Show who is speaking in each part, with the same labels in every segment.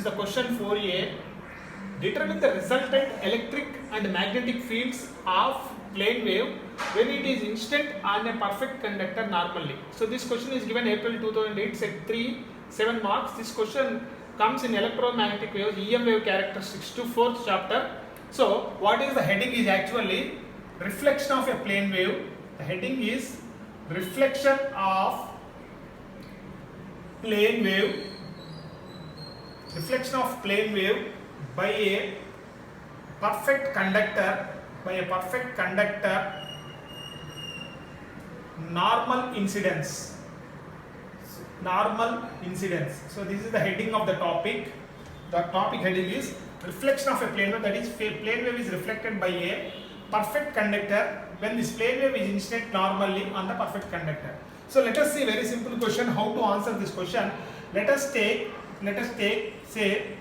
Speaker 1: the question 4a. Determine the resultant electric and magnetic fields of plane wave when it is incident on a perfect conductor normally. So this question is given April 2008, set 3, 7 marks. This question comes in electromagnetic waves, EM wave characteristics to 4th chapter. So what is the heading is actually reflection of a plane wave. The heading is reflection of plane wave. Reflection of plane wave by a perfect conductor, normal incidence. So this is the heading of the topic. The topic heading is reflection of a plane wave, that is plane wave is reflected by a perfect conductor when this plane wave is incident normally on the perfect conductor. So let us see very simple question how to answer this question. Let us take say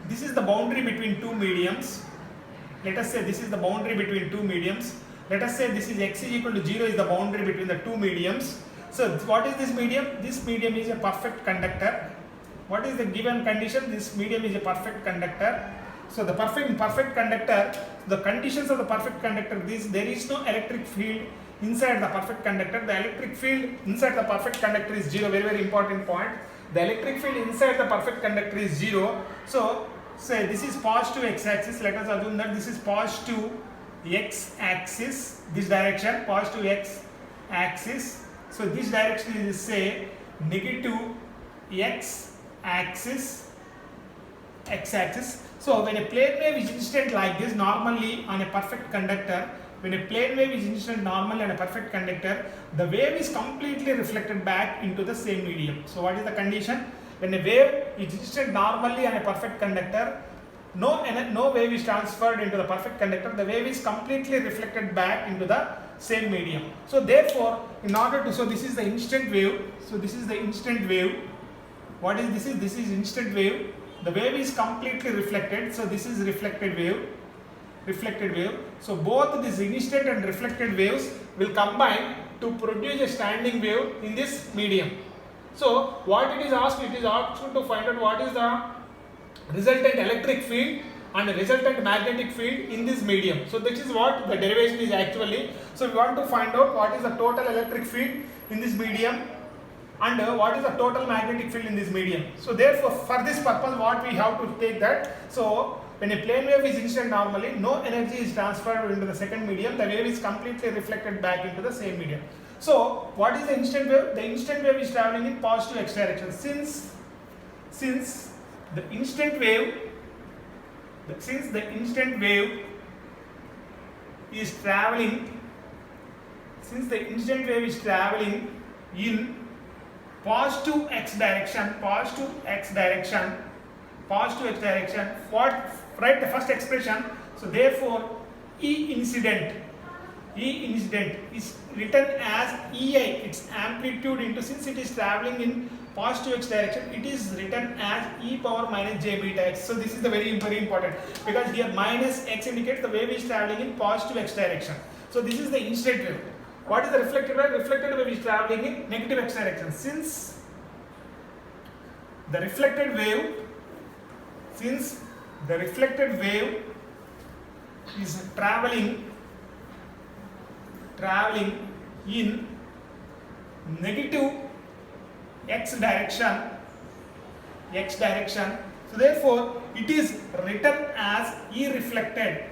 Speaker 1: this is the boundary between two mediums. Let us say this is the boundary between two mediums. Let us say this is x is equal to 0 is the boundary between the two mediums. So what is this medium? This medium is a perfect conductor. What is the given condition? This medium is a perfect conductor. So the perfect conductor, the conditions of the perfect conductor, there is no electric field inside the perfect conductor. The electric field inside the perfect conductor is 0. Very important point. The electric field inside the perfect conductor is 0. So say this is positive x-axis. Let us assume that this is positive x-axis. This direction positive x-axis. So this direction is say negative x-axis. So when a plane wave is incident like this normally on a perfect conductor, when a plane wave is incident normally on a perfect conductor, the wave is completely reflected back into the same medium. So what is the condition? When a wave is incident normally on a perfect conductor, no wave is transferred into the perfect conductor, the wave is completely reflected back into the same medium. So therefore, in order to, so this is the instant wave. So this is the instant wave. What is this? This is instant wave. The wave is completely reflected. So this is reflected wave. So both this incident and reflected waves will combine to produce a standing wave in this medium. So what it is asked to find out what is the resultant electric field and resultant magnetic field in this medium. So this is what the derivation is actually. So we want to find out what is the total electric field in this medium and what is the total magnetic field in this medium. So therefore for this purpose what we have to take that. So when a plane wave is incident normally, no energy is transferred into the second medium, the wave is completely reflected back into the same medium. So what is the instant wave? The instant wave is traveling in positive x direction. Since the instant wave is traveling in positive x direction, what write the first expression. So therefore E incident is written as EI, its amplitude into, since it is traveling in positive x direction, it is written as e power minus j beta x. So this is the very important, because here minus x indicates the wave is traveling in positive x direction. So this is the incident wave. What is the reflected wave? Reflected wave is traveling in negative x direction. Since the reflected wave is traveling in negative x direction, so therefore it is written as E reflected,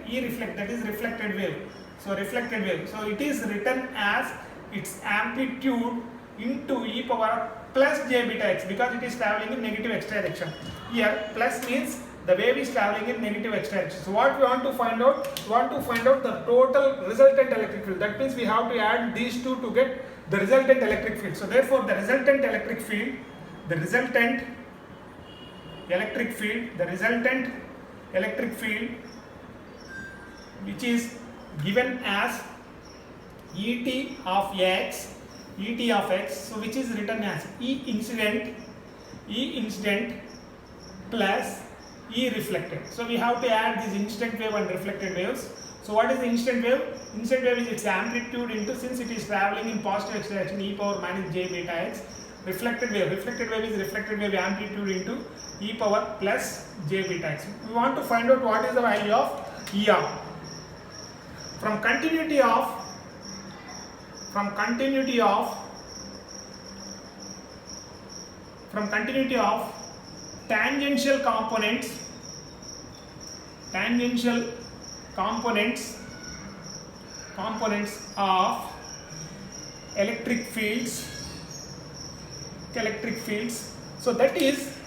Speaker 1: that is reflected wave. So reflected wave, so it is written as its amplitude into e power plus j beta x, because it is traveling in negative x direction. Here plus means the wave is traveling in negative x direction. So what we want to find out? We want to find out the total resultant electric field. That means we have to add these two to get the resultant electric field. So therefore the resultant electric field which is given as Et of x, so which is written as E incident plus E reflected. So we have to add these instant wave and reflected waves. So what is the instant wave? Instant wave is its amplitude into, since it is traveling in positive x direction, e power minus j beta x, reflected wave. Reflected wave is reflected wave amplitude into e power plus j beta x. We want to find out what is the value of ER. From continuity of tangential components of electric fields. So that is,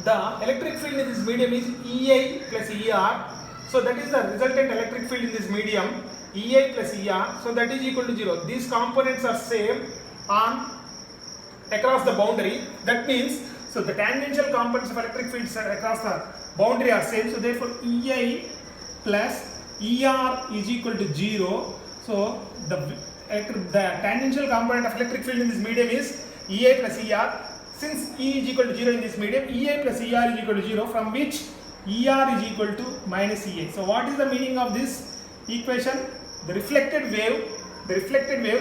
Speaker 1: the electric field in this medium is EI plus ER. So that is the resultant electric field in this medium, EI plus ER. So that is equal to 0. These components are same across the boundary. That means, so the tangential components of electric fields across the boundary are same. So therefore EI plus ER is equal to 0. So the tangential component of electric field in this medium is EI plus ER. Since E is equal to 0 in this medium, EI plus ER is equal to 0, from which ER is equal to minus EI. So what is the meaning of this equation? The reflected wave.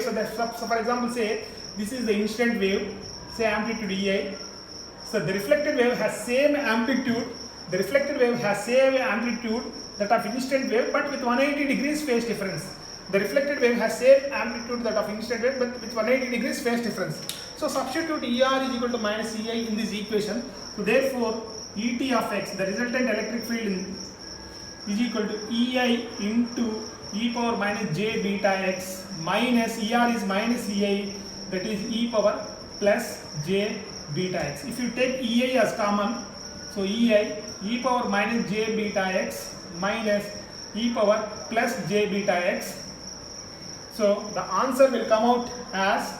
Speaker 1: So for example, say this is the incident wave, say amplitude EI. So the reflected wave has same amplitude. The reflected wave has same amplitude that of incident wave, but with 180 degrees phase difference. The reflected wave has same amplitude that of incident wave, but with 180 degrees phase difference. So substitute ER is equal to minus EI in this equation. So therefore ET of x, the resultant electric field is equal to EI into e power minus j beta x minus ER is minus EI, that is e power plus j beta x. If you take EI as common, so EI e power minus j beta x minus e power plus j beta x. So the answer will come out as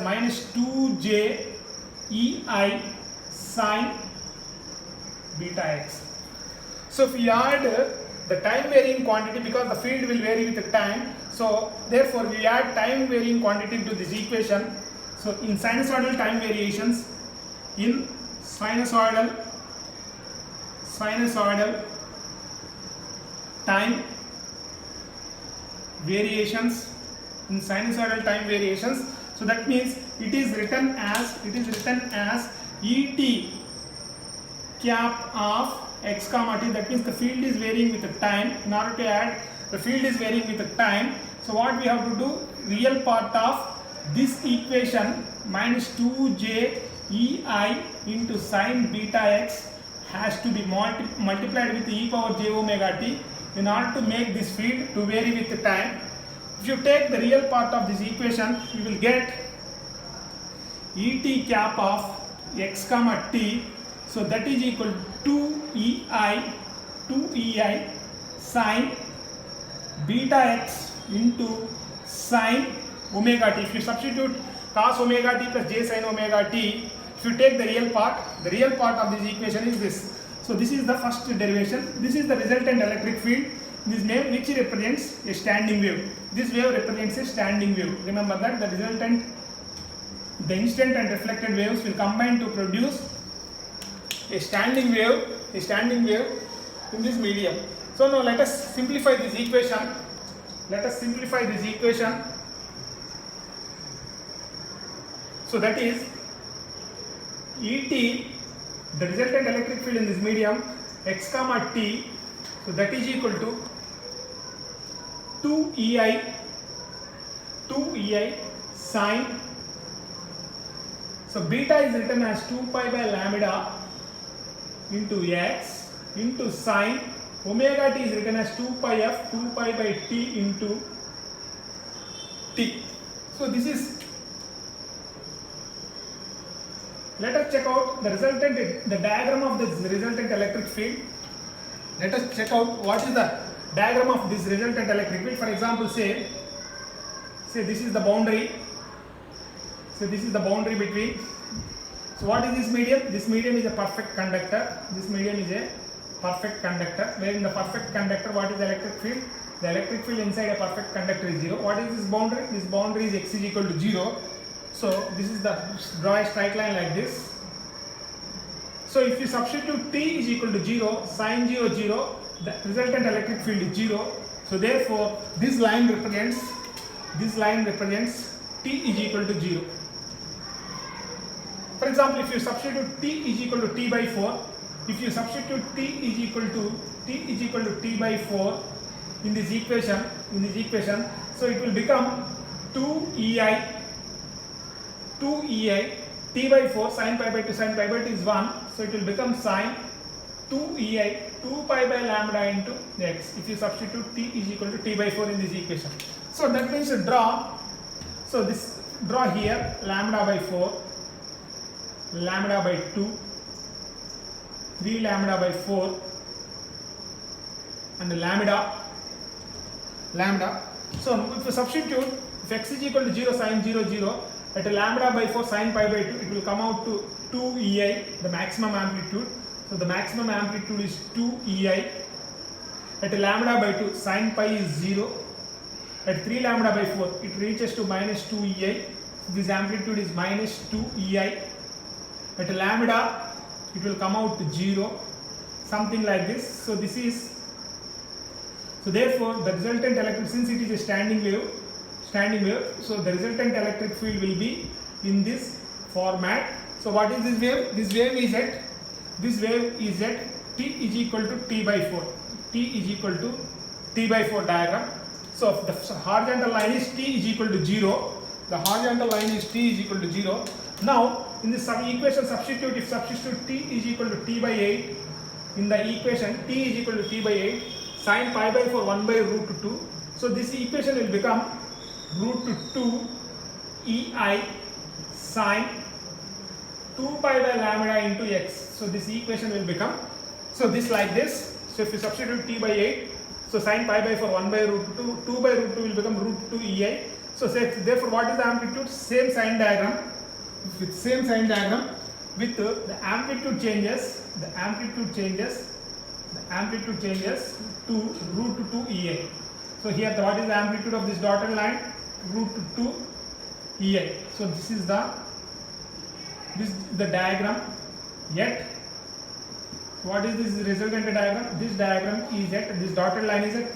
Speaker 1: minus 2j EI sin beta x. So if we add the time varying quantity, because the field will vary with the time, so therefore we add time varying quantity to this equation. So in sinusoidal time variations, in sinusoidal time variations, so that means it is written as ET cap of x comma t. That means the field is varying with the time. In order to add, the field is varying with the time. So what we have to do, real part of this equation minus 2j EI into sin beta x has to be multiplied with e power j omega t in order to make this field to vary with the time. If you take the real part of this equation, you will get ET cap of x comma t. So that is equal to 2EI sin beta x into sin omega t. If you substitute cos omega t plus j sin omega t, if you take the real part of this equation is this. So this is the first derivation. This is the resultant electric field, this name, which represents a standing wave. This wave represents a standing wave. Remember that the incident and reflected waves will combine to produce a standing wave in this medium. So now let us simplify this equation. So that is ET, the resultant electric field in this medium, x comma t, so that is equal to 2EI sin, so beta is written as 2 pi by lambda into x into sin omega t is written as 2 pi by t into t. So this is, let us check out the diagram of this resultant electric field. Let us check out what is the diagram of this resultant electric field. For example, say this is the boundary. So this is the boundary between. So what is this medium? This medium is a perfect conductor. Where in the perfect conductor, what is the electric field? The electric field inside a perfect conductor is 0. What is this boundary? This boundary is x is equal to 0. So this is draw a straight line like this. So if you substitute t is equal to 0, sin 0, 0, the resultant electric field is 0. So therefore this line represents t is equal to 0. For example, if you substitute t is equal to t by 4, if you substitute t is equal to t by 4 in this equation, so it will become 2ei t by 4 sin pi by 2 is 1, so it will become sin 2ei 2 pi by lambda into x if you substitute t is equal to t by 4 in this equation. So that means draw here lambda by 4, lambda by 2, 3 lambda by 4 and lambda. So if you substitute, if x is equal to 0 sin 0 0 at a lambda by 4 sin pi by 2, it will come out to 2ei, the maximum amplitude. So the maximum amplitude is 2ei. At a lambda by 2 sin pi is 0. At 3 lambda by 4 it reaches to minus 2ei. This amplitude is minus 2ei. At a lambda it will come out to 0, something like this. So this is, so therefore the resultant electric, since it is a standing wave, so the resultant electric field will be in this format. So what is this wave? This wave is at t is equal to t by 4. T is equal to t by 4 diagram. So the horizontal line is t is equal to 0. The horizontal line is t is equal to 0. Now in this equation substitute, if substitute t is equal to t by 8 in the equation, t is equal to t by 8 sin pi by 4 1 by root 2. So this equation will become root 2 ei sin 2 pi by lambda into x. So this equation will become, so this like this. So if you substitute t by 8, so sin pi by 4 1 by root 2, 2 by root 2 will become root 2 ei. So therefore what is the amplitude? Same sign diagram, with same sign diagram, with the amplitude changes to root 2 ei. So here what is the amplitude of this dotted line? Root 2 ei. So this is the diagram. Yet what is this resultant diagram? This diagram is at, this dotted line is at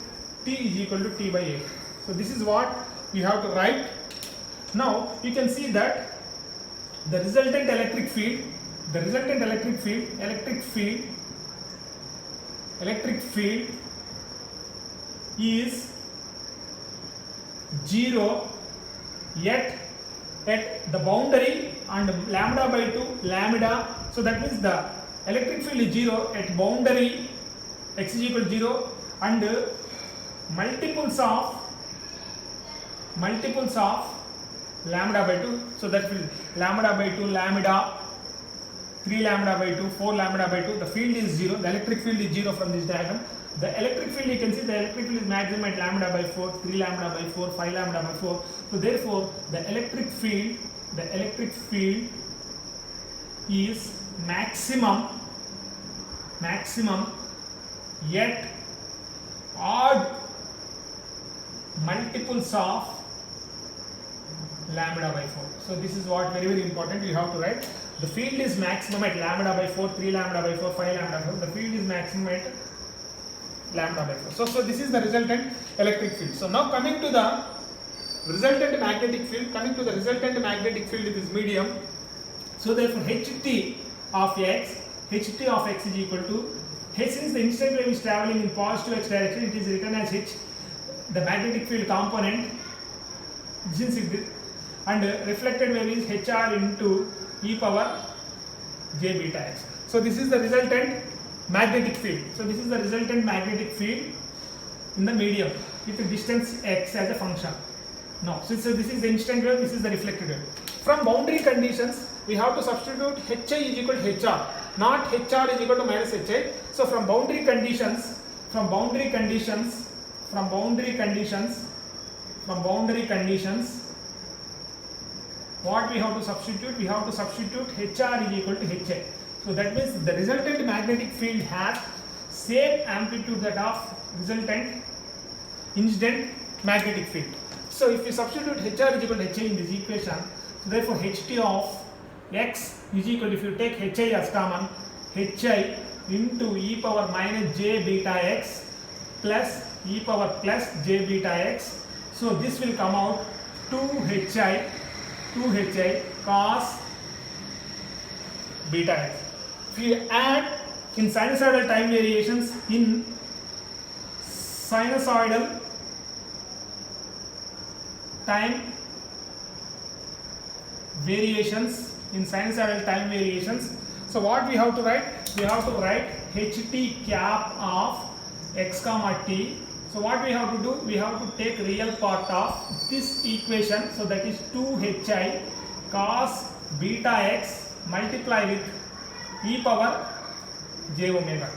Speaker 1: t is equal to t by 8. So this is what we have to write. Now you can see that the resultant electric field is 0 yet at the boundary and lambda by 2 lambda. So that means the electric field is 0 at boundary x is equal to 0 and multiples of lambda by 2. So that will lambda by 2 lambda, 3 lambda by 2, 4 lambda by 2. The field is 0. The electric field is 0 from this diagram. The electric field, you can see the electric field is maximum at lambda by 4, 3 lambda by 4, 5 lambda by 4. So therefore the electric field is maximum yet odd multiples of lambda by 4. So this is what very important you have to write. The field is maximum at lambda by 4, 3 lambda by 4, 5 lambda by 4. The field is maximum at lambda by 4. So this is the resultant electric field. So now coming to the resultant magnetic field, with this medium. So therefore Ht of x is equal to h, since the instant wave is traveling in positive x direction, it is written as h, the magnetic field component, since it, and reflected wave is hr into e power j beta x. So this is the resultant magnetic field. So this is the resultant magnetic field in the medium with the distance x as a function. Now, so this is the instant wave, this is the reflected wave. From boundary conditions, we have to substitute hi is equal to hr, not hr is equal to minus hi. So from boundary conditions, what we have to substitute? We have to substitute hr is equal to hi. So that means the resultant magnetic field has same amplitude that of resultant incident magnetic field. So if you substitute hr is equal to hi in this equation, so therefore ht of x is equal to, if you take hi as common, hi into e power minus j beta x plus e power plus j beta x. So this will come out 2 hi 2hi cos beta x. If you add in sinusoidal time variations, in sinusoidal time variations, so what we have to write? We have to write ht cap of x comma t. So what we have to do? We have to take real part of this equation. So that is 2hi cos beta x multiply with e power j omega.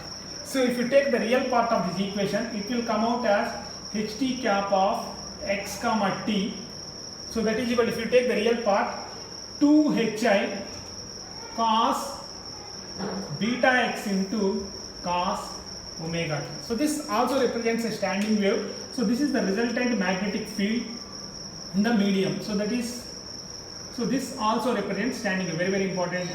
Speaker 1: So if you take the real part of this equation, it will come out as ht cap of x comma t. So that is equal, if you take the real part, 2hi cos beta x into cos omega t. So this also represents a standing wave. So this is the resultant magnetic field in the medium. So that is, so this also represents standing wave. Very important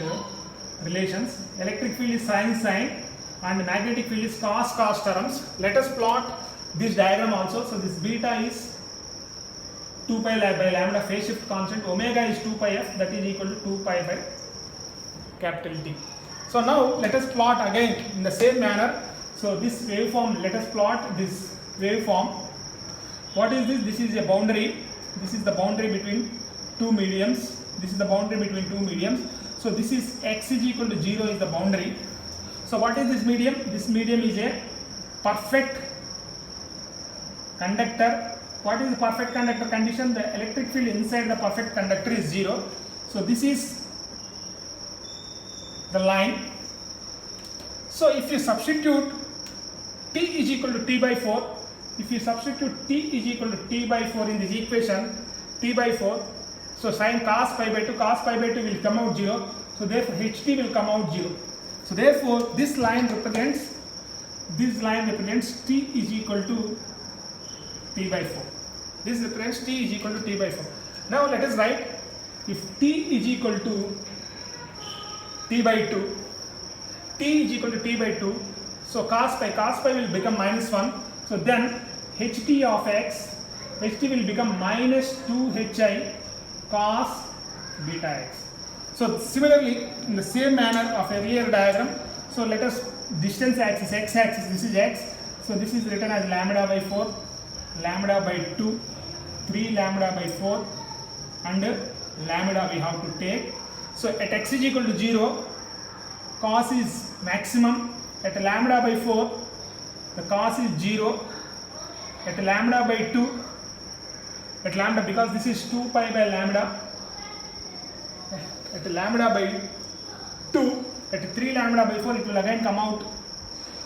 Speaker 1: relations. Electric field is sin and magnetic field is cos terms. Let us plot this diagram also. So this beta is 2 pi by lambda phase shift constant, omega is 2 pi f, that is equal to 2 pi by capital T. So now let us plot again in the same manner. So this waveform, let us plot this waveform. What is this? This is a boundary. This is the boundary between two mediums. This is the boundary between two mediums. So this is x is equal to 0 is the boundary. So what is this medium? This medium is a perfect conductor. What is the perfect conductor condition? The electric field inside the perfect conductor is 0. So this is the line. So if you substitute t is equal to t by 4, if you substitute t is equal to t by 4 in this equation, t by 4, so sin cos pi by 2 will come out 0. So therefore ht will come out 0. So therefore this line represents t is equal to t by 4. This represents t is equal to t by 4. Now let us write, if t is equal to t by 2, t is equal to t by 2, so cos pi will become minus 1. So then ht of x, ht will become minus 2hi cos beta x. So similarly, in the same manner of a real diagram, so let us distance axis, x axis, this is x. So this is written as lambda by 4, lambda by 2, 3 lambda by 4 and lambda we have to take. So at x is equal to 0, cos is maximum. At lambda by 4, the cos is 0. At lambda by 2, at lambda, because this is 2 pi by lambda, at lambda by 2, at 3 lambda by 4, it will again come out,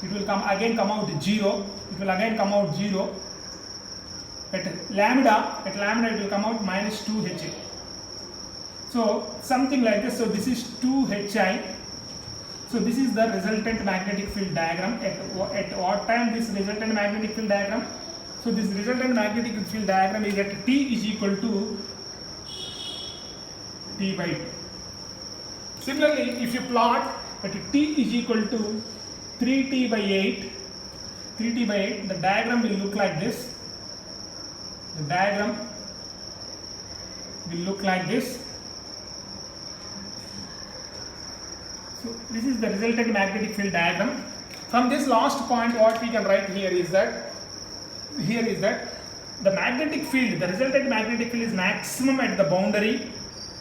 Speaker 1: it will again come out 0, it will again come out 0. At lambda it will come out minus 2hi. So something like this. So this is 2hi. So this is the resultant magnetic field diagram. At what time this resultant magnetic field diagram? So this resultant magnetic field diagram is at t is equal to t by 2. Similarly, if you plot at t is equal to 3t by 8, the diagram will look like this. The diagram will look like this. So this is the resultant magnetic field diagram. From this last point, what we can write here is that the magnetic field, the resultant magnetic field is maximum at the boundary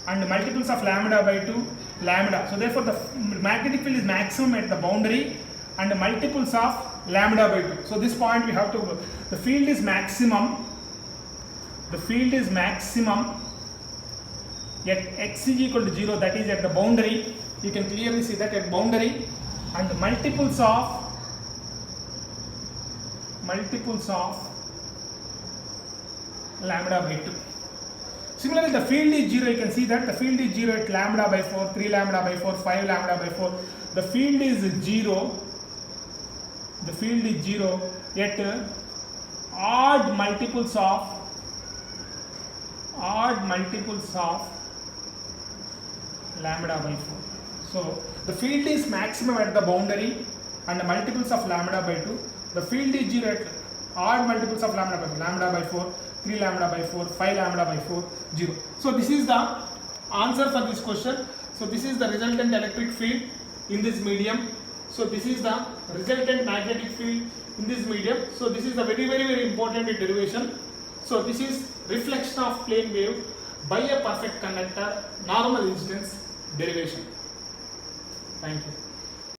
Speaker 1: and multiples of lambda by 2 lambda. So therefore the magnetic field is maximum at the boundary and multiples of lambda by 2. So this point we have to, the field is maximum at x is equal to 0, that is at the boundary. You can clearly see that at boundary and multiples of lambda by 2. Similarly, the field is 0. You can see that the field is 0 at lambda by 4, 3 lambda by 4, 5 lambda by 4. The field is 0. The field is 0 at odd multiples of lambda by 4. So the field is maximum at the boundary and the multiples of lambda by 2. The field is 0 at odd multiples of lambda by 4, 3 lambda by 4, 5 lambda by 4, 0. So this is the answer for this question. So this is the resultant electric field in this medium. So this is the resultant magnetic field in this medium. So this is the very important derivation. So this is reflection of plane wave by a perfect conductor, normal incidence derivation. Thank you.